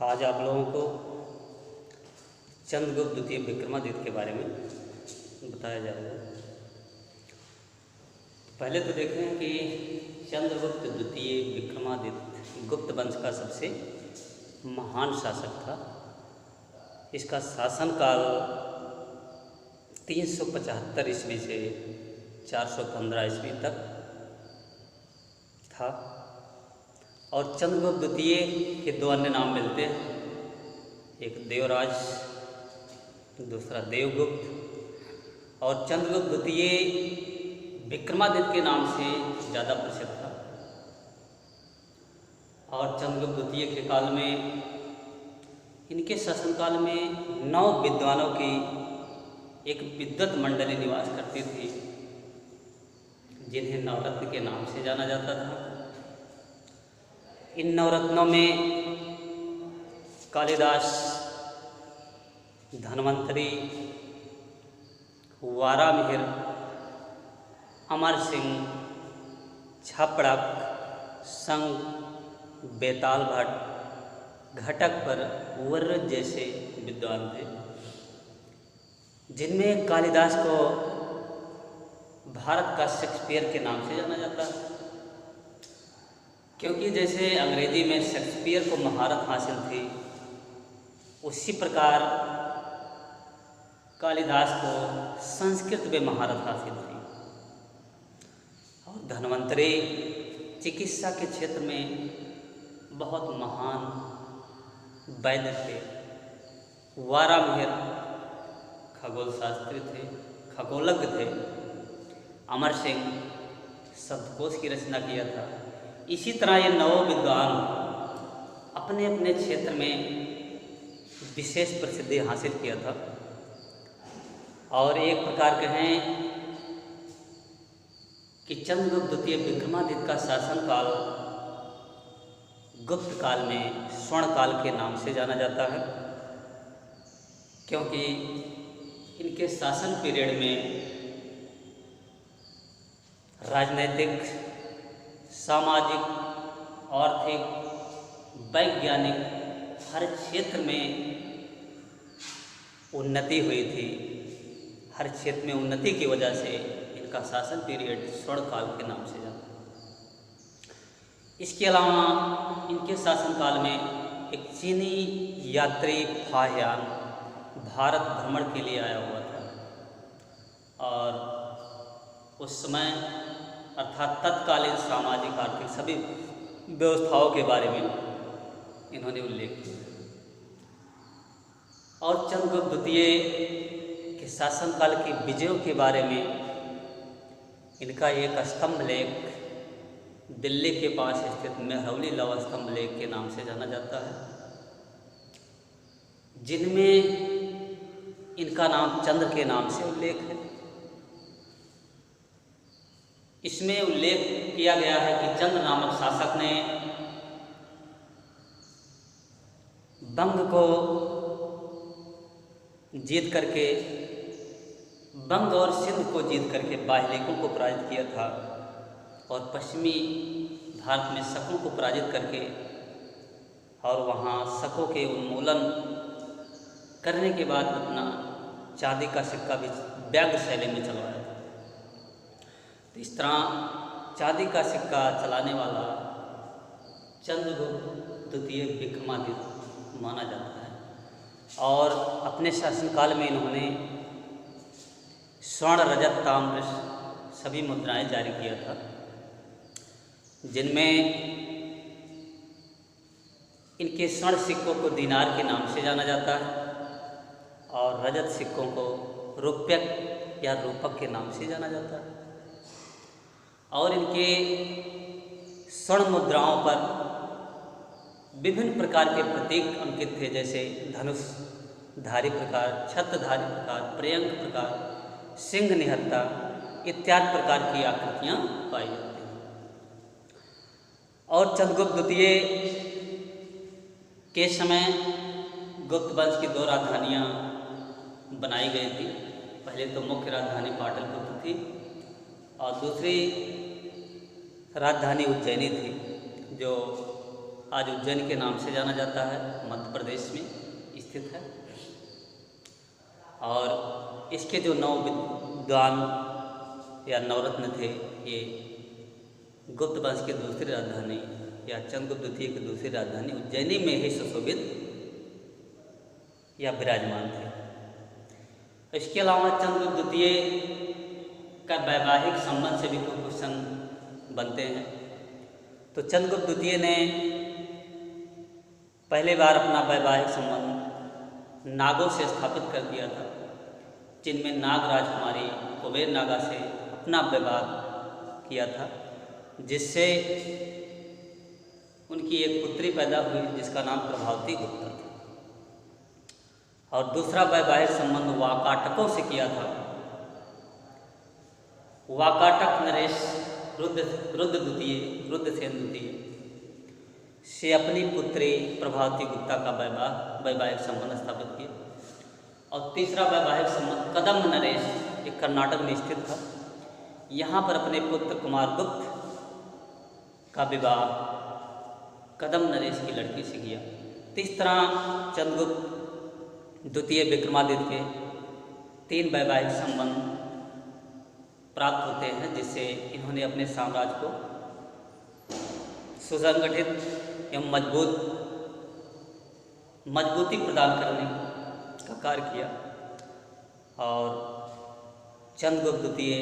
आज आप लोगों को चंद्रगुप्त द्वितीय विक्रमादित्य के बारे में बताया जाएगा। पहले तो देखें कि चंद्रगुप्त द्वितीय विक्रमादित्य गुप्त वंश का सबसे महान शासक था। इसका शासनकाल 375 ईस्वी से 415 ईस्वी तक था। और चंद्रगुप्त द्वितीय के दो अन्य नाम मिलते हैं, एक देवराज, दूसरा देवगुप्त। और चंद्रगुप्त द्वितीय विक्रमादित्य के नाम से ज़्यादा प्रसिद्ध था। और चंद्रगुप्त द्वितीय के काल में, इनके शासनकाल में 9 विद्वानों की एक विद्वत मंडली निवास करती थी, जिन्हें नवरत्न के नाम से जाना जाता था। इन नवरत्नों में कालिदास, धन्वंतरी, वारामिहिर, अमर सिंह, छापड़क, संग, बेताल भट्ट, घटकपर, वर्रज जैसे विद्वान थे, जिनमें कालिदास को भारत का शेक्सपियर के नाम से जाना जाता है। क्योंकि जैसे अंग्रेजी में शेक्सपियर को महारत हासिल थी, उसी प्रकार कालिदास को संस्कृत में महारत हासिल थी। और धन्वंतरी चिकित्सा के क्षेत्र में बहुत महान वैद्य थे। वारामिहिर खगोल शास्त्री थे, खगोलज्ञ थे। अमर सिंह शब्दकोश की रचना किया था। इसी तरह ये 9 विद्वान अपने अपने क्षेत्र में विशेष प्रसिद्धि हासिल किया था। और एक प्रकार कहें कि चंद्रगुप्त द्वितीय विक्रमादित्य का शासनकाल गुप्त काल में स्वर्ण काल के नाम से जाना जाता है, क्योंकि इनके शासन पीरियड में राजनैतिक, सामाजिक, आर्थिक, वैज्ञानिक हर क्षेत्र में उन्नति हुई थी। हर क्षेत्र में उन्नति की वजह से इनका शासन पीरियड स्वर्ण काल के नाम से जाता। इसके अलावा इनके शासनकाल में एक चीनी यात्री फाहियान भारत भ्रमण के लिए आया हुआ था। और उस समय अर्थात तत्कालीन सामाजिक, आर्थिक सभी व्यवस्थाओं के बारे में इन्होंने उल्लेख किया। और चंद्रगुप्त द्वितीय के शासनकाल के विजयों के बारे में इनका एक स्तंभ लेख दिल्ली के पास स्थित मेहरौली लौह स्तंभ लेख के नाम से जाना जाता है, जिनमें इनका नाम चंद्र के नाम से उल्लेख है। इसमें उल्लेख किया गया है कि चंद्र नामक शासक ने बंग को जीत करके, बंग और सिंध को जीत करके बाह्लिकों को पराजित किया था। और पश्चिमी भारत में शकों को पराजित करके और वहाँ शकों के उन्मूलन करने के बाद अपना चांदी का सिक्का भी व्यग्र शैली में चलवाया था। तो इस तरह चांदी का सिक्का चलाने वाला चंद्रगुप्त द्वितीय विक्रमादित्य माना जाता है। और अपने शासनकाल में इन्होंने स्वर्ण, रजत, ताम्र सभी मुद्राएं जारी किया था, जिनमें इनके स्वर्ण सिक्कों को दीनार के नाम से जाना जाता है और रजत सिक्कों को रुपयक या रूपक के नाम से जाना जाता है। और इनके स्वर्ण मुद्राओं पर विभिन्न प्रकार के प्रतीक अंकित थे, जैसे धनुषधारी प्रकार, छत्रधारी प्रकार, पर्यंक प्रकार, सिंह निहत्ता इत्यादि प्रकार की आकृतियाँ पाई जाती हैं। और चंद्रगुप्त द्वितीय के समय गुप्त वंश की 2 राजधानियाँ बनाई गई थी। पहले तो मुख्य राजधानी पाटलिपुत्र थी और दूसरी राजधानी उज्जैनी थी, जो आज उज्जैन के नाम से जाना जाता है, मध्य प्रदेश में स्थित है। और इसके जो 9 विद्वान या नवरत्न थे, ये गुप्त वंश की दूसरी राजधानी या चंद्रगुप्त द्वितीय की दूसरी राजधानी उज्जैनी में ही सुशोभित या विराजमान थे। इसके अलावा चंद्रगुप्त द्वितीय का वैवाहिक संबंध से भी कुछ क्वेश्चन बनते हैं। तो चंद्रगुप्त द्वितीय ने पहली बार अपना वैवाहिक संबंध नागों से स्थापित कर दिया था, जिनमें नाग राजकुमारी कुबेर नागा से अपना विवाह किया था, जिससे उनकी एक पुत्री पैदा हुई जिसका नाम प्रभावती गुप्ता था। और दूसरा वैवाहिक संबंध वाकाटकों से किया था। वाकाटक नरेश रुद्रसेन द्वितीय से अपनी पुत्री प्रभावती गुप्ता का वैवाहिक संबंध स्थापित किया। और तीसरा वैवाहिक संबंध कदम्ब नरेश, एक कर्नाटक में स्थित था, यहाँ पर अपने पुत्र कुमारगुप्त का विवाह कदम्ब नरेश की लड़की से किया। तो इस तरह चंद्रगुप्त द्वितीय विक्रमादित्य के 3 वैवाहिक संबंध प्राप्त होते हैं, जिससे इन्होंने अपने साम्राज्य को सुसंगठित एवं मजबूती प्रदान करने का कार्य किया। और चंद्रगुप्त द्वितीय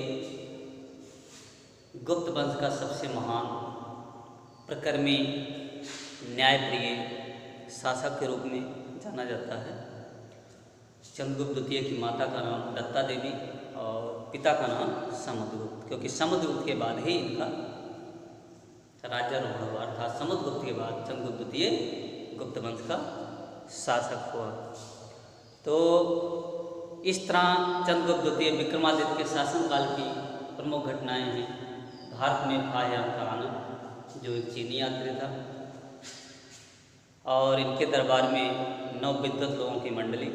गुप्त वंश का सबसे महान प्रकर्मी न्यायप्रिय शासक के रूप में जाना जाता है। चंद्रगुप्त द्वितीय की माता का नाम दत्ता देवी और पिता का नाम समुद्रगुप्त, क्योंकि समुद्रगुप्त के बाद ही इनका राज्यारोहण हुआ, अर्थात समुद्रगुप्त के बाद चंद्रगुप्त द्वितीय गुप्त वंश का शासक हुआ। तो इस तरह चंद्रगुप्त द्वितीय विक्रमादित्य के शासनकाल की प्रमुख घटनाएं हैं। भारत में फाहियान का आना, जो एक चीनी यात्री था, और इनके दरबार में 9 विद्वत लोगों की मंडली,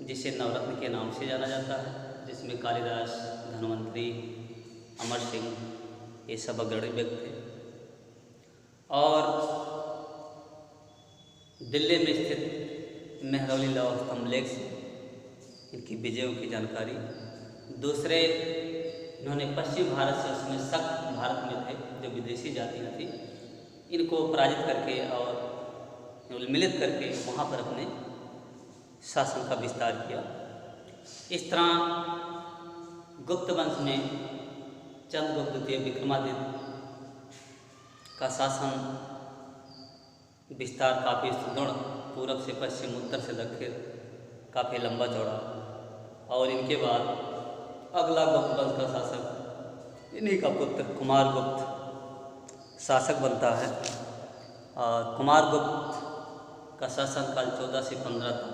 जिसे नवरत्न के नाम से जाना जाता है, जिसमें कालिदास, धन्वंतरी, अमर सिंह, ये सब अग्रणी व्यक्ति थे। और दिल्ली में स्थित मेहरौली लौह स्तंभ लेख से इनकी विजयों की जानकारी। दूसरे, इन्होंने पश्चिम भारत से, उसमें सख्त भारत में थे जो विदेशी जातियाँ थी, इनको पराजित करके और मिलित करके वहाँ पर अपने शासन का विस्तार किया। इस तरह गुप्त वंश में चंद्रगुप्त द्वितीय विक्रमादित्य का शासन विस्तार काफ़ी सुदृढ़, पूरब से पश्चिम, उत्तर से दक्षिण, काफ़ी लंबा चौड़ा। और इनके बाद अगला गुप्त वंश का शासक इन्हीं का पुत्र कुमारगुप्त शासक बनता है। और कुमारगुप्त का शासनकाल 14 से 15 था।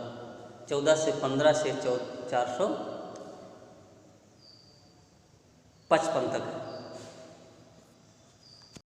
14 से 15 से 455 तक है।